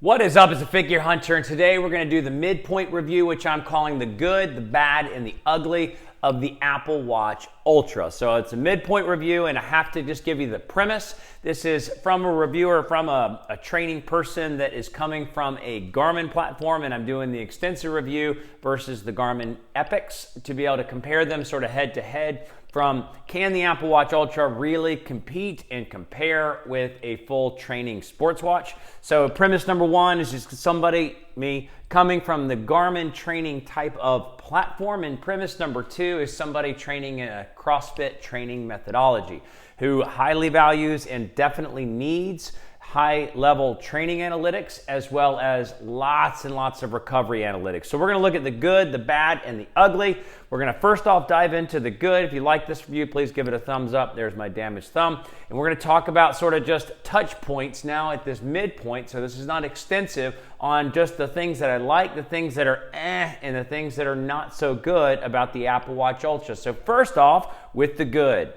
What is up? It's a Figure Hunter, and today we're going to do the midpoint review, which I'm calling the good, the bad, and the ugly of the Apple Watch Ultra. So it's a midpoint review, and I have to just give you the premise. This is from a reviewer, from a training person that is coming from a Garmin platform, and I'm doing the extensive review versus the Garmin Epics to be able to compare them sort of head to head from can the Apple Watch Ultra really compete and compare with a full training sports watch. So premise number one is just somebody, me, coming from the Garmin training type of platform, and premise number two is somebody training in a CrossFit training methodology who highly values and definitely needs high-level training analytics as well as lots and lots of recovery analytics. So we're going to look at the good, the bad, and the ugly. We're going to first off dive into the good. If you like this review, please give it a thumbs up. There's my damaged thumb. And we're going to talk about sort of just touch points now at this midpoint. So this is not extensive on just the things that I like, the things that are and the things that are not so good about the Apple Watch Ultra. So first off, with the good.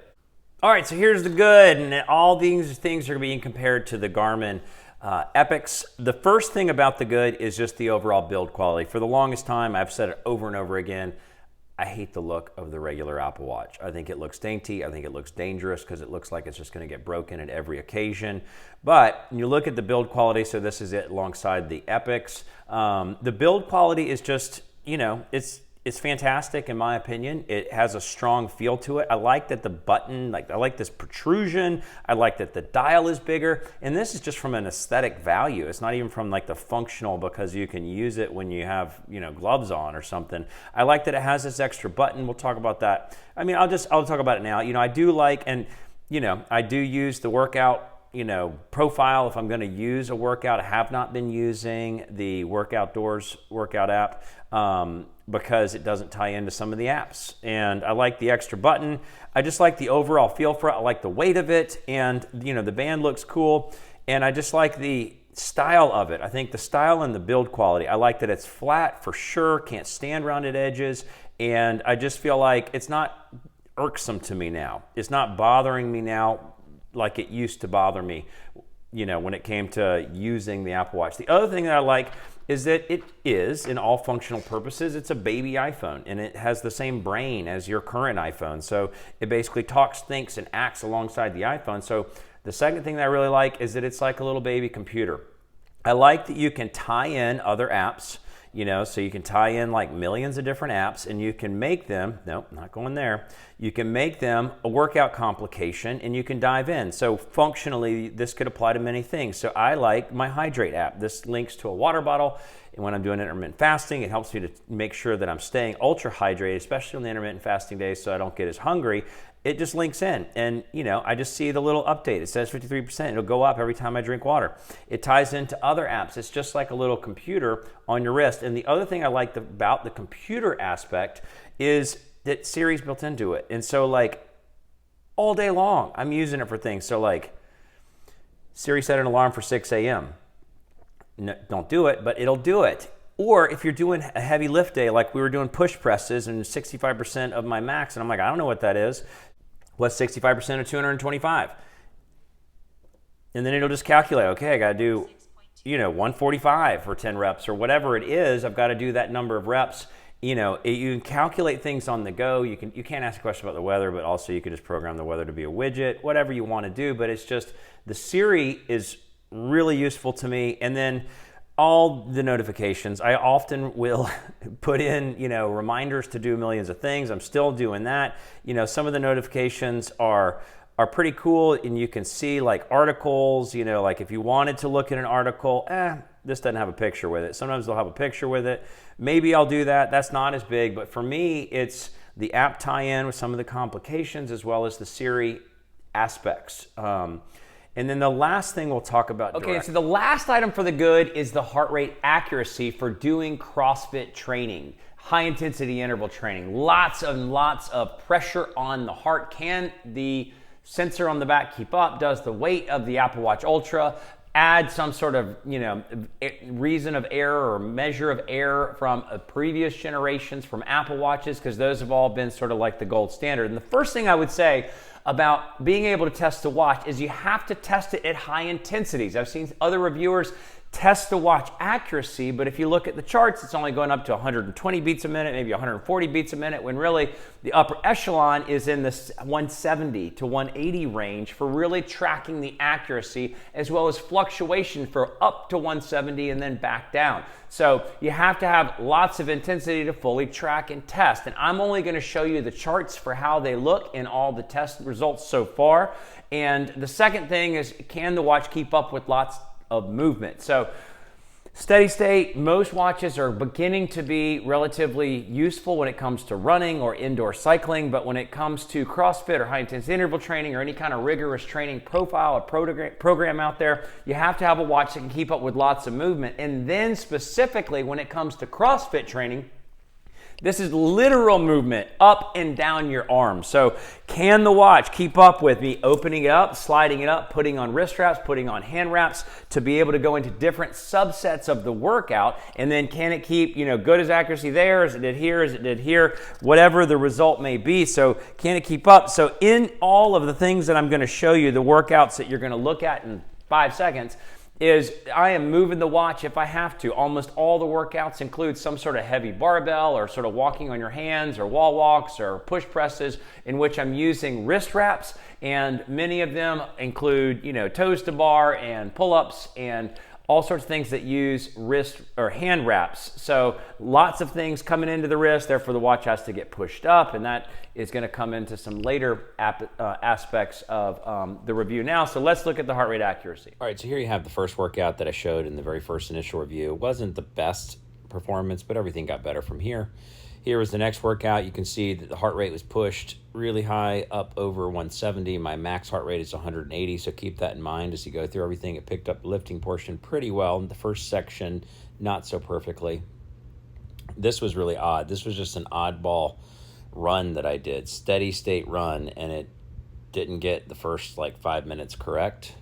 All right, so here's the good, and all these things are being compared to the Garmin Epics. The first thing about the good is just the overall build quality. For the longest time, I've said it over and over again, I hate the look of the regular Apple Watch. I think it looks dainty. I think it looks dangerous because it looks like it's just going to get broken at every occasion. But when you look at the build quality, so this is it alongside the Epics. The build quality is just, it's fantastic in my opinion. It has a strong feel to it. I like that the button, I like this protrusion. I like that the dial is bigger. And this is just from an aesthetic value. It's not even from the functional because you can use it when you have, gloves on or something. I like that it has this extra button. We'll talk about that. I mean, I'll talk about it now. I do like, and I do use the workout profile if I'm going to use a workout. I have not been using the Workoutdoors workout app because it doesn't tie into some of the apps. And I like the extra button. I just like the overall feel for it. I like the weight of it, and the band looks cool. And I just like the style of it. I think the style and the build quality. I like that it's flat for sure, can't stand rounded edges, and I just feel like it's not irksome to me now. It's not bothering me now like it used to bother me, when it came to using the Apple Watch. The other thing that I like is that it is, in all functional purposes, it's a baby iPhone, and it has the same brain as your current iPhone. So it basically talks, thinks, and acts alongside the iPhone. So the second thing that I really like is that it's like a little baby computer. I like that you can tie in other apps, so you can tie in millions of different apps, and you can make them, nope, not going there. You can make them a workout complication, and you can dive in. So functionally, this could apply to many things. So I like my Hydrate app. This links to a water bottle, and when I'm doing intermittent fasting, it helps me to make sure that I'm staying ultra hydrated, especially on the intermittent fasting days, so I don't get as hungry. It just links in, and I just see the little update. It says 53%. It'll go up every time I drink water. It ties into other apps. It's just like a little computer on your wrist. And the other thing I like about the computer aspect is that Siri's built into it. And so all day long, I'm using it for things. So Siri set an alarm for 6 a.m. No, don't do it, but it'll do it. Or if you're doing a heavy lift day, like we were doing push presses and 65% of my max, and I'm like, I don't know what that is. What's 65% of 225? And then it'll just calculate, okay, I got to do, 145 for 10 reps or whatever it is. I've got to do that number of reps. You can calculate things on the go. You can't ask a question about the weather, but also you could just program the weather to be a widget, whatever you want to do. But it's just, the Siri is really useful to me. And then all the notifications, I often will put in, reminders to do millions of things. I'm still doing that. Some of the notifications are pretty cool, and you can see articles, if you wanted to look at an article, this doesn't have a picture with it. Sometimes they'll have a picture with it. Maybe I'll do that. That's not as big, but for me, it's the app tie-in with some of the complications as well as the Siri aspects. And then the last thing we'll talk about. Okay, so the last item for the good is the heart rate accuracy for doing CrossFit training, high intensity interval training. Lots and lots of pressure on the heart. Can the sensor on the back keep up? Does the weight of the Apple Watch Ultra add some sort of reason of error or measure of error from previous generations from Apple Watches? Because those have all been sort of like the gold standard. And the first thing I would say about being able to test the watch is you have to test it at high intensities. I've seen other reviewers test the watch accuracy, but if you look at the charts, it's only going up to 120 beats a minute, maybe 140 beats a minute, when really the upper echelon is in the 170 to 180 range for really tracking the accuracy, as well as fluctuation for up to 170 and then back down. So you have to have lots of intensity to fully track and test. And I'm only going to show you the charts for how they look in all the test results so far. And the second thing is, can the watch keep up with lots of movement? So steady state, most watches are beginning to be relatively useful when it comes to running or indoor cycling, but when it comes to CrossFit or high intensity interval training or any kind of rigorous training profile or program out there, you have to have a watch that can keep up with lots of movement. And then specifically when it comes to CrossFit training, this is literal movement up and down your arm. So can the watch keep up with me opening it up, sliding it up, putting on wrist wraps, putting on hand wraps to be able to go into different subsets of the workout? And then can it keep, good as accuracy there, as it did here, as it did here, whatever the result may be. So can it keep up? So in all of the things that I'm going to show you, the workouts that you're going to look at in 5 seconds, is I am moving the watch if I have to. Almost all the workouts include some sort of heavy barbell or sort of walking on your hands or wall walks or push presses in which I'm using wrist wraps, and many of them include, toes to bar and pull-ups and all sorts of things that use wrist or hand wraps. So lots of things coming into the wrist, therefore the watch has to get pushed up, and that is going to come into some later aspects of the review now. So let's look at the heart rate accuracy. All right, so here you have the first workout that I showed in the very first initial review. It wasn't the best performance, but everything got better from here. Here was the next workout. You can see that the heart rate was pushed really high, up over 170. My max heart rate is 180, so keep that in mind as you go through everything. It picked up the lifting portion pretty well. In the first section, not so perfectly. This was really odd. This was just an oddball run that I did, steady state run, and it didn't get the first 5 minutes correct.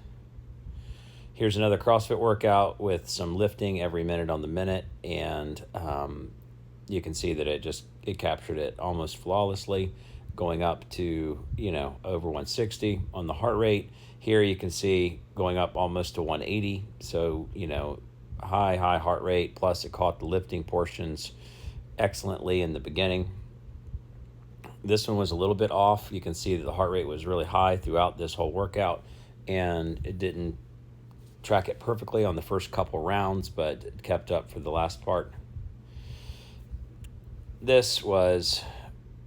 Here's another CrossFit workout with some lifting every minute on the minute, and you can see that it captured it almost flawlessly, going up to, over 160 on the heart rate. Here you can see going up almost to 180. So, high heart rate, plus it caught the lifting portions excellently in the beginning. This one was a little bit off. You can see that the heart rate was really high throughout this whole workout, and it didn't track it perfectly on the first couple rounds, but it kept up for the last part. This was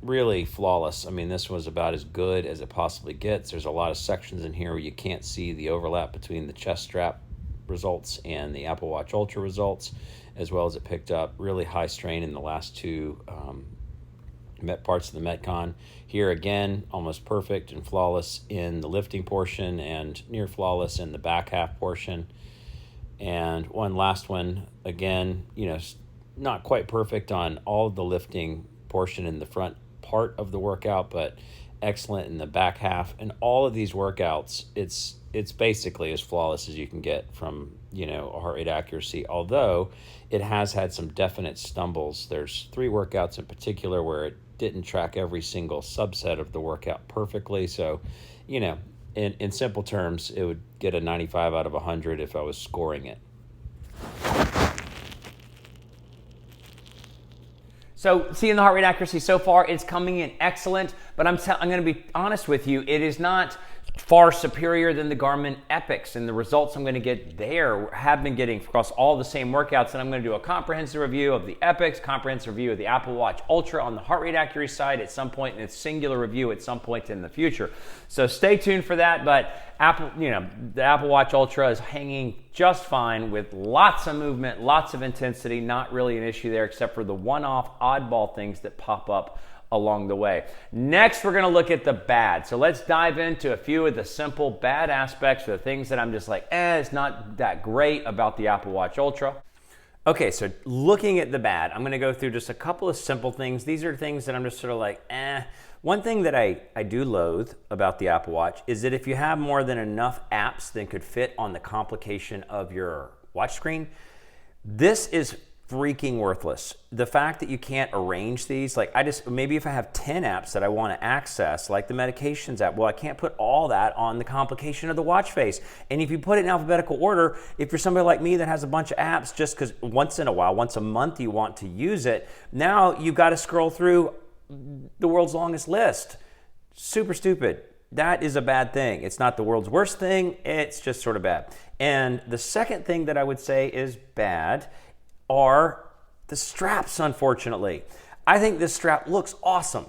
really flawless. I mean, this was about as good as it possibly gets. There's a lot of sections in here where you can't see the overlap between the chest strap results and the Apple Watch Ultra results, as well as it picked up really high strain in the last two parts of the Metcon. Here again, almost perfect and flawless in the lifting portion and near flawless in the back half portion. And one last one, again, not quite perfect on all of the lifting portion in the front part of the workout, but excellent in the back half. And all of these workouts, it's basically as flawless as you can get from, a heart rate accuracy, although it has had some definite stumbles. There's 3 workouts in particular where it didn't track every single subset of the workout perfectly. So, in simple terms, it would get a 95 out of 100 if I was scoring it. So seeing the heart rate accuracy so far, it's coming in excellent, but I'm going to be honest with you, it is not far superior than the Garmin Epics, and the results I'm going to get there have been getting across all the same workouts. And I'm going to do a comprehensive review of the Epics, comprehensive review of the Apple Watch Ultra on the heart rate accuracy side at some point, and a singular review at some point in the future. So stay tuned for that. But the Apple Watch Ultra is hanging just fine with lots of movement, lots of intensity, not really an issue there except for the one-off oddball things that pop up along the way. Next, we're going to look at the bad. So let's dive into a few of the simple bad aspects, or the things that I'm just like, it's not that great about the Apple Watch Ultra. Okay, so looking at the bad, I'm going to go through just a couple of simple things. These are things that I'm just sort of like, One thing that I do loathe about the Apple Watch is that if you have more than enough apps that could fit on the complication of your watch screen, this is freaking worthless. The fact that you can't arrange these, like maybe if I have 10 apps that I want to access, like the medications app, well, I can't put all that on the complication of the watch face. And if you put it in alphabetical order, if you're somebody like me that has a bunch of apps just because once in a while, once a month you want to use it, now you've got to scroll through the world's longest list. Super stupid. That is a bad thing. It's not the world's worst thing, it's just sort of bad. And the second thing that I would say is bad are the straps, unfortunately. I think this strap looks awesome.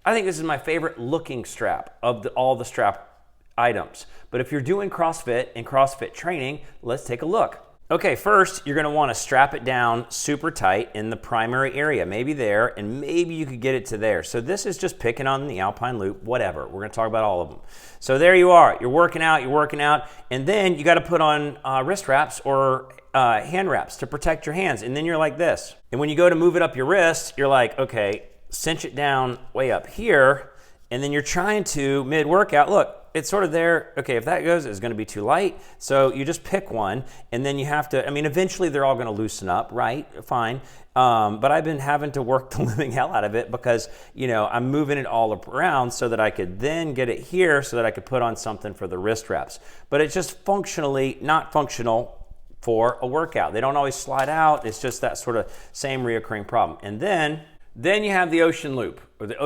I think this is my favorite looking strap of all the strap items. But if you're doing CrossFit and CrossFit training, let's take a look. Okay, first, you're gonna wanna strap it down super tight in the primary area, maybe there, and maybe you could get it to there. So this is just picking on the Alpine Loop, whatever. We're gonna talk about all of them. So there you are, you're working out, and then you gotta put on wrist wraps or hand wraps to protect your hands, and then you're like this. And when you go to move it up your wrist, you're like, okay, cinch it down way up here, and then you're trying to, mid-workout, look, it's sort of there. Okay, if that goes, it's gonna be too light. So you just pick one, and then you have to, eventually they're all gonna loosen up, right? Fine. But I've been having to work the living hell out of it because, I'm moving it all around so that I could then get it here so that I could put on something for the wrist wraps. But it's just functionally not functional for a workout. They don't always slide out. It's just that sort of same reoccurring problem. And then you have the Ocean Loop, or the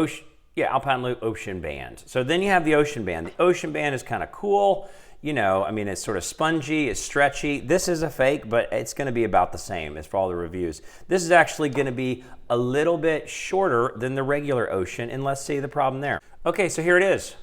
Alpine Loop Ocean Band. So then you have the Ocean Band. The Ocean Band is kind of cool. It's sort of spongy, it's stretchy. This is a fake, but it's gonna be about the same as for all the reviews. This is actually gonna be a little bit shorter than the regular Ocean, and let's see the problem there. Okay, so here it is.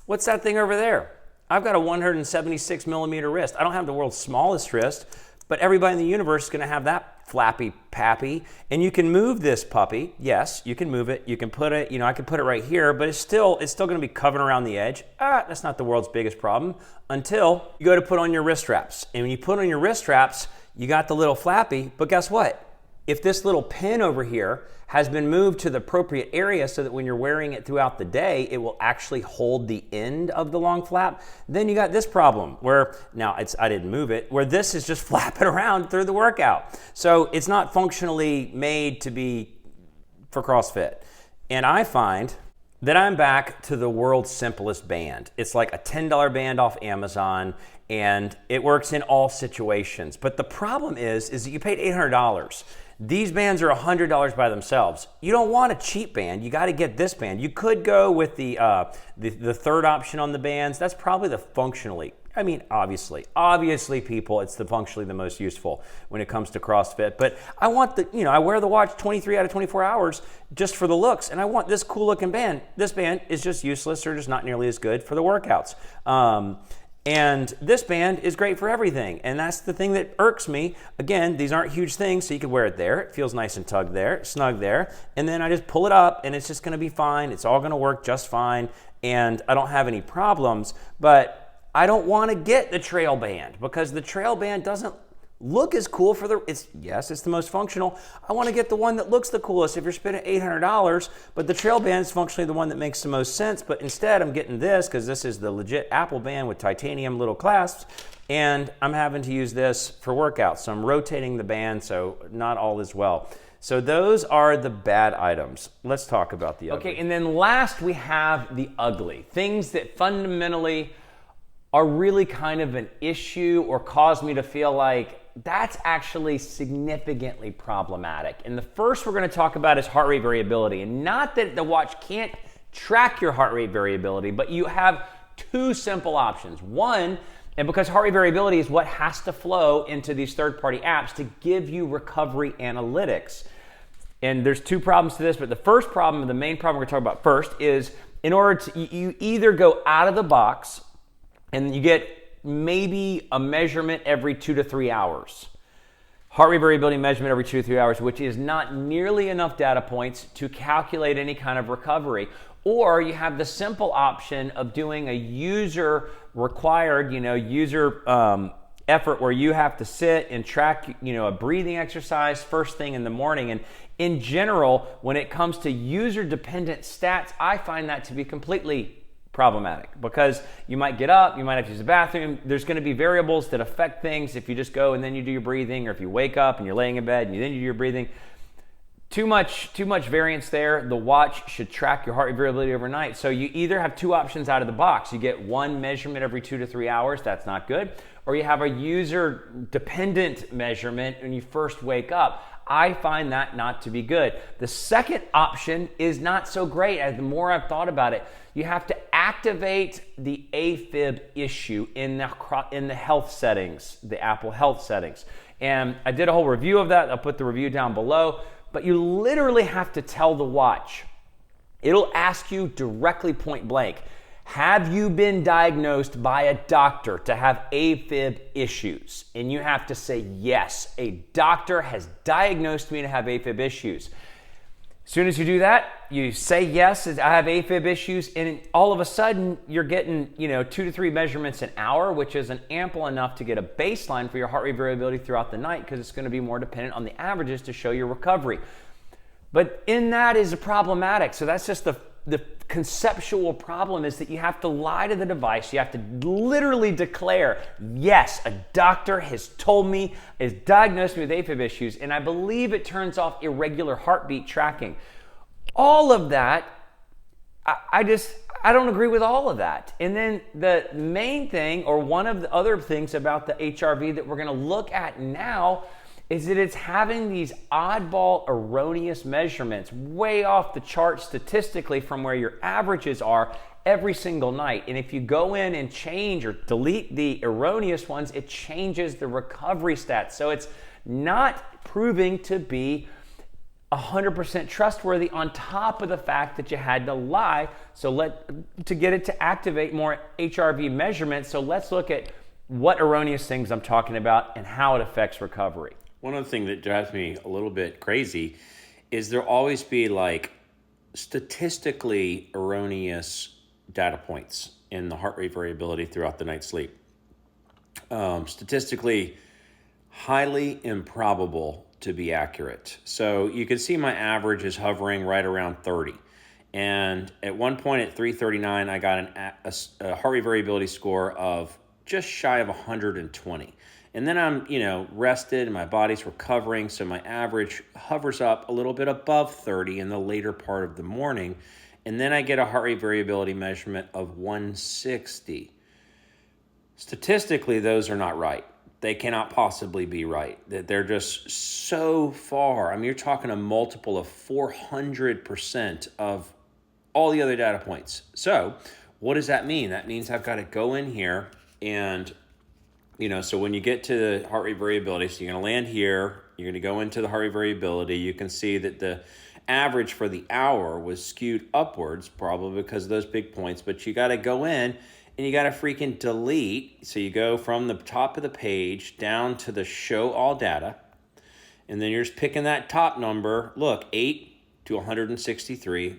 What's that thing over there? I've got a 176 millimeter wrist. I don't have the world's smallest wrist, but everybody in the universe is gonna have that flappy pappy. And you can move this puppy. Yes, you can move it. You can put it, I can put it right here, but it's still gonna be covered around the edge. That's not the world's biggest problem until you go to put on your wrist straps. And when you put on your wrist straps, you got the little flappy, but guess what? If this little pin over here has been moved to the appropriate area so that when you're wearing it throughout the day, it will actually hold the end of the long flap, then you got this problem where, now I didn't move it, where this is just flapping around through the workout. So it's not functionally made to be for CrossFit. And I find that I'm back to the world's simplest band. It's like a $10 band off Amazon, and it works in all situations. But the problem is that you paid $800. These bands are $100 by themselves. You don't want a cheap band. You got to get this band. You could go with the third option on the bands. That's probably the functionally. Obviously, people, it's functionally the most useful when it comes to CrossFit. But I want I wear the watch 23 out of 24 hours just for the looks, and I want this cool looking band. This band is just useless or just not nearly as good for the workouts. And this band is great for everything. And that's the thing that irks me. Again, these aren't huge things, so you can wear it there. It feels nice and tugged there, snug there. And then I just pull it up and it's just gonna be fine. It's all gonna work just fine. And I don't have any problems, but I don't wanna get the trail band because the trail band doesn't look as cool it's the most functional. I want to get the one that looks the coolest if you're spending $800, but the trail band is functionally the one that makes the most sense. But instead I'm getting this because this is the legit Apple band with titanium little clasps, and I'm having to use this for workouts. So I'm rotating the band, so not all is well. So those are the bad items. Let's talk about the ugly. Okay, and then last we have the ugly. Things that fundamentally are really kind of an issue or cause me to feel like that's actually significantly problematic. And the first we're going to talk about is heart rate variability. And not that the watch can't track your heart rate variability, but you have two simple options. One, and because heart rate variability is what has to flow into these third-party apps to give you recovery analytics. And there's two problems to this, but the first problem, the main problem we're going to talk about first, is in order to, you either go out of the box and you get maybe a measurement every 2 to 3 hours. Heart rate variability measurement every 2 to 3 hours, which is not nearly enough data points to calculate any kind of recovery. Or you have the simple option of doing a user required, effort where you have to sit and track, a breathing exercise first thing in the morning. And in general, when it comes to user dependent stats, I find that to be completely problematic because you might get up, you might have to use the bathroom. There's going to be variables that affect things if you just go and then you do your breathing, or if you wake up and you're laying in bed and then you do your breathing. Too much variance there. The watch should track your heart rate variability overnight. So you either have two options out of the box. You get one measurement every 2 to 3 hours. That's not good. Or you have a user-dependent measurement when you first wake up. I find that not to be good. The second option is not so great. As the more I've thought about it, you have to activate the AFib issue in the health settings, the Apple Health settings. And I did a whole review of that. I'll put the review down below. But you literally have to tell the watch. It'll ask you directly, point blank, have you been diagnosed by a doctor to have AFib issues? And you have to say, yes, a doctor has diagnosed me to have AFib issues. As soon as you do that, you say, yes, I have AFib issues, and all of a sudden you're getting 2 to 3 measurements an hour, which isn't ample enough to get a baseline for your heart rate variability throughout the night, because it's going to be more dependent on the averages to show your recovery. But in that is problematic. So that's just the conceptual problem, is that you have to lie to the device. You have to literally declare, yes, a doctor has told me, has diagnosed me with AFib issues, and I believe it turns off irregular heartbeat tracking. All of that, I don't agree with all of that. And then the main thing, or one of the other things about the HRV that we're going to look at now, is that it's having these oddball, erroneous measurements way off the chart statistically from where your averages are every single night. And if you go in and change or delete the erroneous ones, it changes the recovery stats. So it's not proving to be 100% trustworthy, on top of the fact that you had to lie to get it to activate more HRV measurements. So let's look at what erroneous things I'm talking about and how it affects recovery. One other thing that drives me a little bit crazy is there'll always be like statistically erroneous data points in the heart rate variability throughout the night's sleep. Statistically highly improbable to be accurate. So you can see my average is hovering right around 30. And at one point at 339, I got a heart rate variability score of just shy of 120. And then I'm, rested and my body's recovering. So my average hovers up a little bit above 30 in the later part of the morning. And then I get a heart rate variability measurement of 160. Statistically, those are not right. They cannot possibly be right. They're just so far. I mean, you're talking a multiple of 400% of all the other data points. So what does that mean? That means I've got to go in here and so when you get to the heart rate variability, so you're going to land here, you're going to go into the heart rate variability, you can see that the average for the hour was skewed upwards, probably because of those big points, but you got to go in and you got to freaking delete. So you go from the top of the page down to the show all data, and then you're just picking that top number. Look, 8 to 163.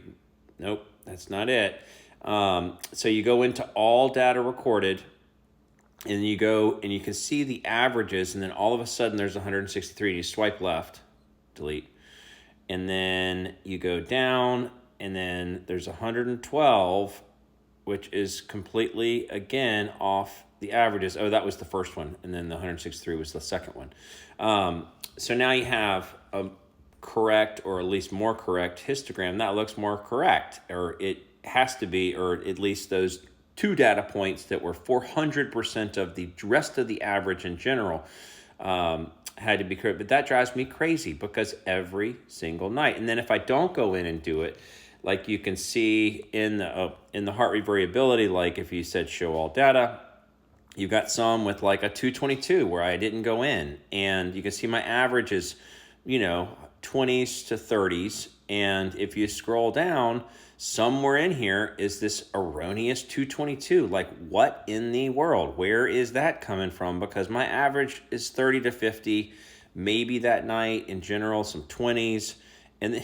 Nope, that's not it. So you go into all data recorded, and you go and you can see the averages, and then all of a sudden there's 163. And you swipe left, delete, and then you go down, and then there's 112, which is completely, again, off the averages. Oh, that was the first one, and then the 163 was the second one. So now you have a correct, or at least more correct, histogram. That looks more correct, or it has to be, or at least those two data points that were 400% of the rest of the average in general had to be correct. But that drives me crazy, because every single night. And then if I don't go in and do it, like you can see in the heart rate variability, like if you said show all data, you've got some with like a 222 where I didn't go in, and you can see my average is 20s to 30s. And if you scroll down, somewhere in here is this erroneous 222. Like, what in the world? Where is that coming from? Because my average is 30 to 50, maybe that night in general, some 20s, and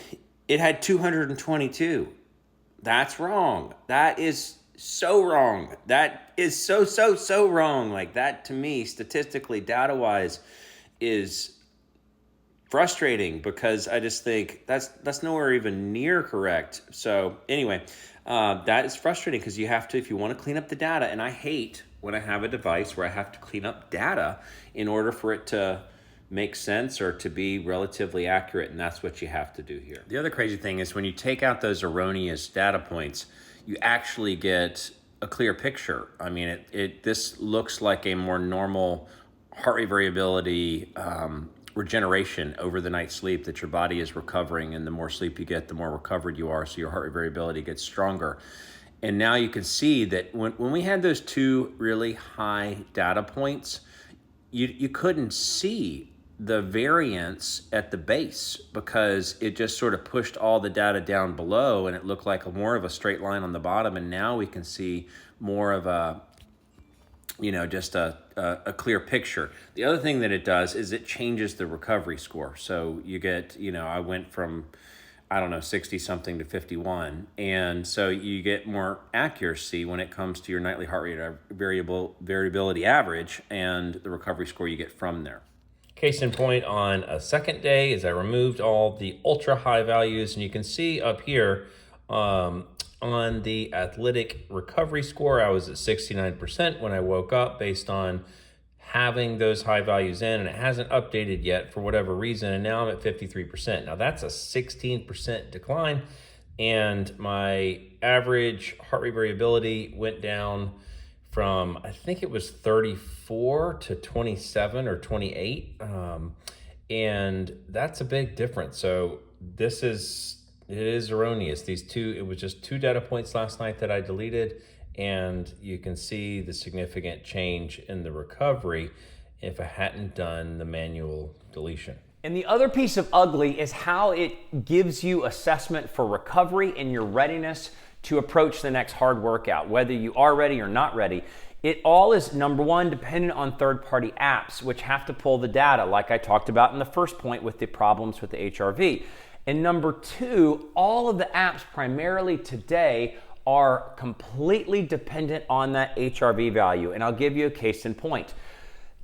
it had 222. That's wrong. That is so wrong. That is so wrong. Like, that to me, statistically, data-wise, is frustrating, because I just think that's nowhere even near correct. So anyway, That is frustrating because you have to, if you want to clean up the data, and I hate when I have a device where I have to clean up data in order for it to make sense or to be relatively accurate, and that's what you have to do here. The other crazy thing is when you take out those erroneous data points, you actually get a clear picture. I mean, this looks like a more normal heart rate variability regeneration over the night sleep, that your body is recovering, and the more sleep you get, the more recovered you are, so your heart rate variability gets stronger. And now you can see that when we had those two really high data points, you couldn't see the variance at the base because it just sort of pushed all the data down below and it looked like more of a straight line on the bottom. And now we can see more of a, just a clear picture. The other thing that it does is it changes the recovery score. So you get, I went from, 60 something to 51. And so you get more accuracy when it comes to your nightly heart rate variability average and the recovery score you get from there. Case in point, on a second day is I removed all the ultra high values, and you can see up here on the Athlytic recovery score, I was at 69% when I woke up based on having those high values in, and it hasn't updated yet for whatever reason, and now I'm at 53%. Now that's a 16% decline, and my average heart rate variability went down from, I think it was 34 to 27 or 28. And that's a big difference. So it is erroneous. It was just two data points last night that I deleted, and you can see the significant change in the recovery if I hadn't done the manual deletion. And the other piece of ugly is how it gives you assessment for recovery and your readiness to approach the next hard workout, whether you are ready or not ready. It all is, number one, dependent on third-party apps, which have to pull the data, like I talked about in the first point with the problems with the HRV. And number two, all of the apps primarily today are completely dependent on that HRV value. And I'll give you a case in point.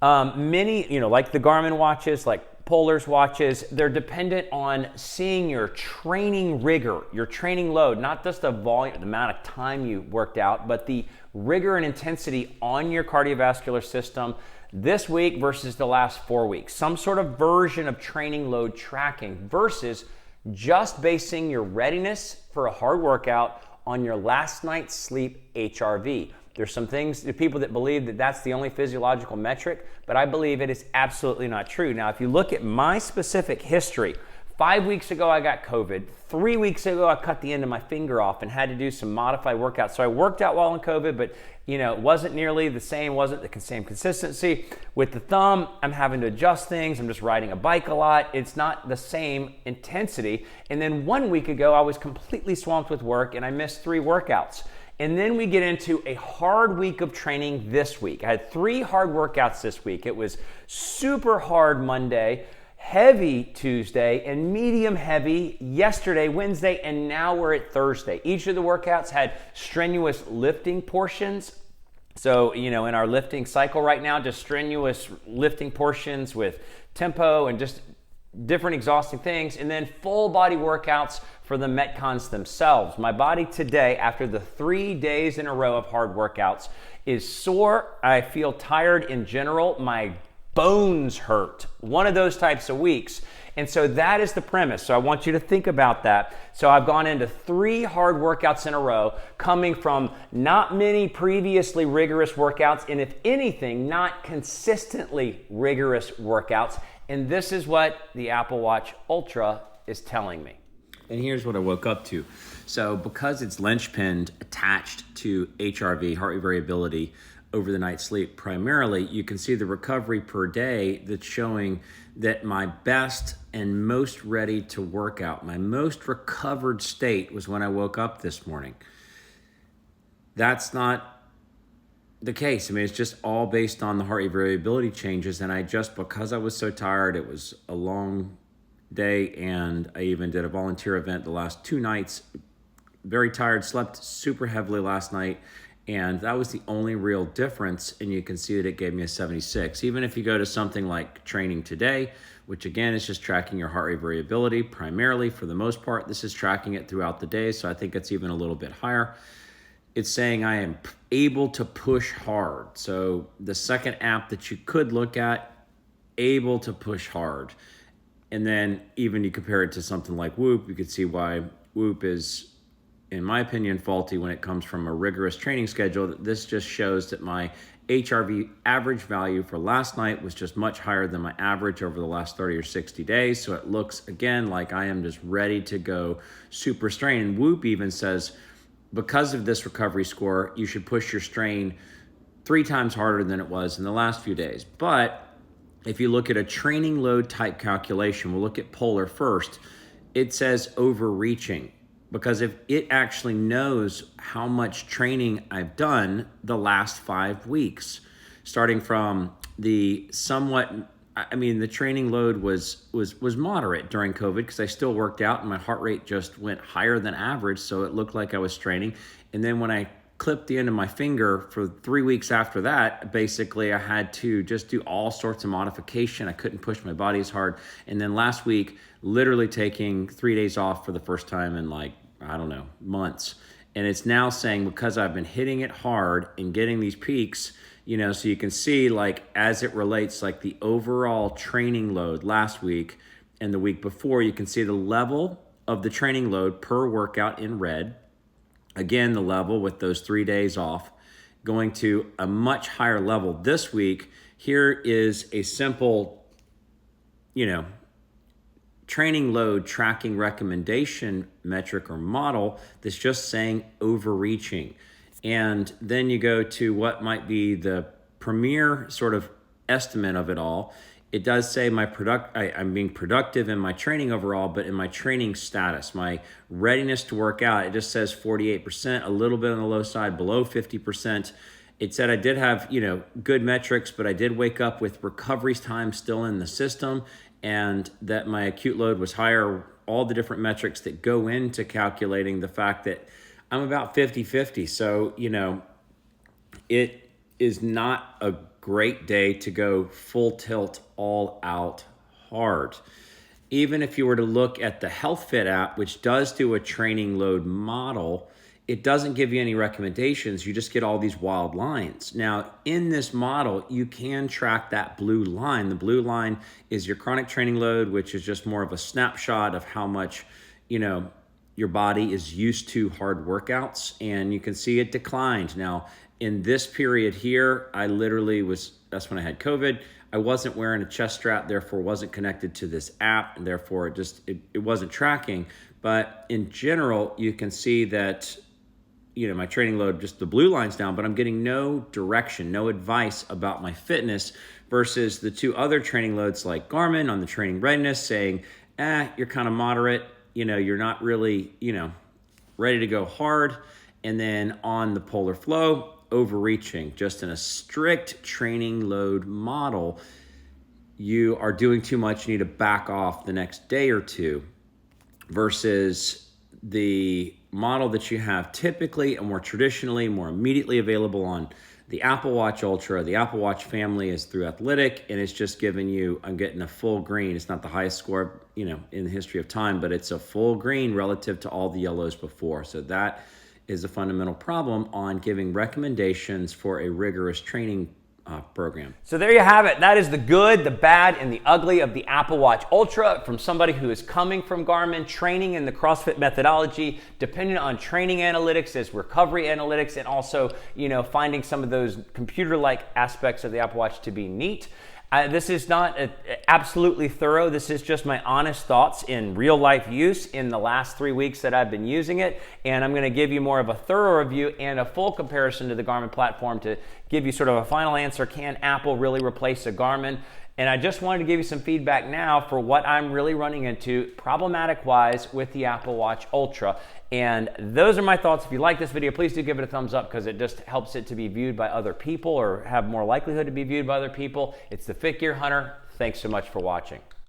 Many, like the Garmin watches, like Polar's watches, they're dependent on seeing your training rigor, your training load, not just the volume, the amount of time you worked out, but the rigor and intensity on your cardiovascular system this week versus the last 4 weeks. Some sort of version of training load tracking versus just basing your readiness for a hard workout on your last night's sleep HRV. There's some things, the people that believe that that's the only physiological metric, but I believe it is absolutely not true. Now, if you look at my specific history, 5 weeks ago I got COVID. 3 weeks ago I cut the end of my finger off and had to do some modified workouts. So I worked out while in COVID, but it wasn't nearly the same, wasn't the same consistency. With the thumb, I'm having to adjust things. I'm just riding a bike a lot. It's not the same intensity. And then 1 week ago I was completely swamped with work and I missed 3 workouts. And then we get into a hard week of training this week. I had 3 hard workouts this week. It was super hard Monday, heavy Tuesday, and medium heavy yesterday, Wednesday, and now we're at Thursday. Each of the workouts had strenuous lifting portions. So, in our lifting cycle right now, just strenuous lifting portions with tempo and just different exhausting things, and then full body workouts for the Metcons themselves. My body today, after the 3 days in a row of hard workouts, is sore. I feel tired in general. My bones hurt. One of those types of weeks. And so that is the premise. So I want you to think about that. So I've gone into 3 hard workouts in a row, coming from not many previously rigorous workouts, and if anything, not consistently rigorous workouts. And this is what the Apple Watch Ultra is telling me. And here's what I woke up to. So because it's linchpinned attached to HRV, heart rate variability, over the night sleep primarily, you can see the recovery per day that's showing that my best and most ready to work out, my most recovered state was when I woke up this morning. That's not the case. I mean, it's just all based on the heart rate variability changes. And because I was so tired, it was a long day, and I even did a volunteer event the last 2 nights. Very tired, slept super heavily last night, And that was the only real difference, and you can see that it gave me a 76. Even if you go to something like Training Today, which again is just tracking your heart rate variability primarily for the most part, this is tracking it throughout the day, so I think it's even a little bit higher. It's saying I am able to push hard. So the second app that you could look at, able to push hard. And then even you compare it to something like Whoop, you could see why Whoop is, in my opinion, faulty when it comes from a rigorous training schedule. This just shows that my HRV average value for last night was just much higher than my average over the last 30 or 60 days. So it looks, again, like I am just ready to go super strain. And Whoop even says, because of this recovery score, you should push your strain 3 times harder than it was in the last few days. But if you look at a training load type calculation, we'll look at Polar first, it says overreaching, because if it actually knows how much training I've done the last 5 weeks, starting from the the training load was moderate during COVID because I still worked out and my heart rate just went higher than average, so it looked like I was straining. And then when I clipped the end of my finger for 3 weeks after that, basically I had to just do all sorts of modification. I couldn't push my body as hard. And then last week, literally taking 3 days off for the first time in months. And it's now saying, because I've been hitting it hard and getting these peaks, so you can see, as it relates, the overall training load last week and the week before, you can see the level of the training load per workout in red. Again, the level with those 3 days off, going to a much higher level this week. Here is a simple, training load tracking recommendation metric or model that's just saying overreaching. And then you go to what might be the premier sort of estimate of it all. It does say I'm being productive in my training overall, but in my training status, my readiness to work out, it just says 48%, a little bit on the low side, below 50%. It said I did have, good metrics, but I did wake up with recovery time still in the system, and that my acute load was higher, all the different metrics that go into calculating the fact that I'm about 50-50. So, it is not a great day to go full tilt, all out hard. Even if you were to look at the HealthFit app, which does do a training load model, it doesn't give you any recommendations. You just get all these wild lines. Now, in this model, you can track that blue line. The blue line is your chronic training load, which is just more of a snapshot of how much, your body is used to hard workouts, and you can see it declined. Now, in this period here, that's when I had COVID. I wasn't wearing a chest strap, therefore wasn't connected to this app, and therefore it wasn't tracking. But in general, you can see that, my training load, just the blue line's down, but I'm getting no direction, no advice about my fitness, versus the 2 other training loads like Garmin on the training readiness saying, you're kind of moderate, you're not really, ready to go hard. And then on the Polar Flow, overreaching. Just in a strict training load model, you are doing too much, you need to back off the next day or two, versus the model that you have typically and more traditionally, more immediately available on the Apple Watch Ultra. The Apple Watch family is through Athlytic, and it's just giving you, I'm getting a full green. It's not the highest score, in the history of time, but it's a full green relative to all the yellows before. So that is a fundamental problem on giving recommendations for a rigorous training program. So there you have it. That is the good, the bad, and the ugly of the Apple Watch Ultra from somebody who is coming from Garmin, training in the CrossFit methodology, dependent on training analytics as recovery analytics, and also, finding some of those computer-like aspects of the Apple Watch to be neat. This is not absolutely thorough. This is just my honest thoughts in real life use in the last 3 weeks that I've been using it. And I'm going to give you more of a thorough review and a full comparison to the Garmin platform to give you sort of a final answer. Can Apple really replace a Garmin? And I just wanted to give you some feedback now for what I'm really running into problematic-wise with the Apple Watch Ultra. And those are my thoughts. If you like this video, please do give it a thumbs up, because it just helps it to be viewed by other people, or have more likelihood to be viewed by other people. It's the Fit Gear Hunter. Thanks so much for watching.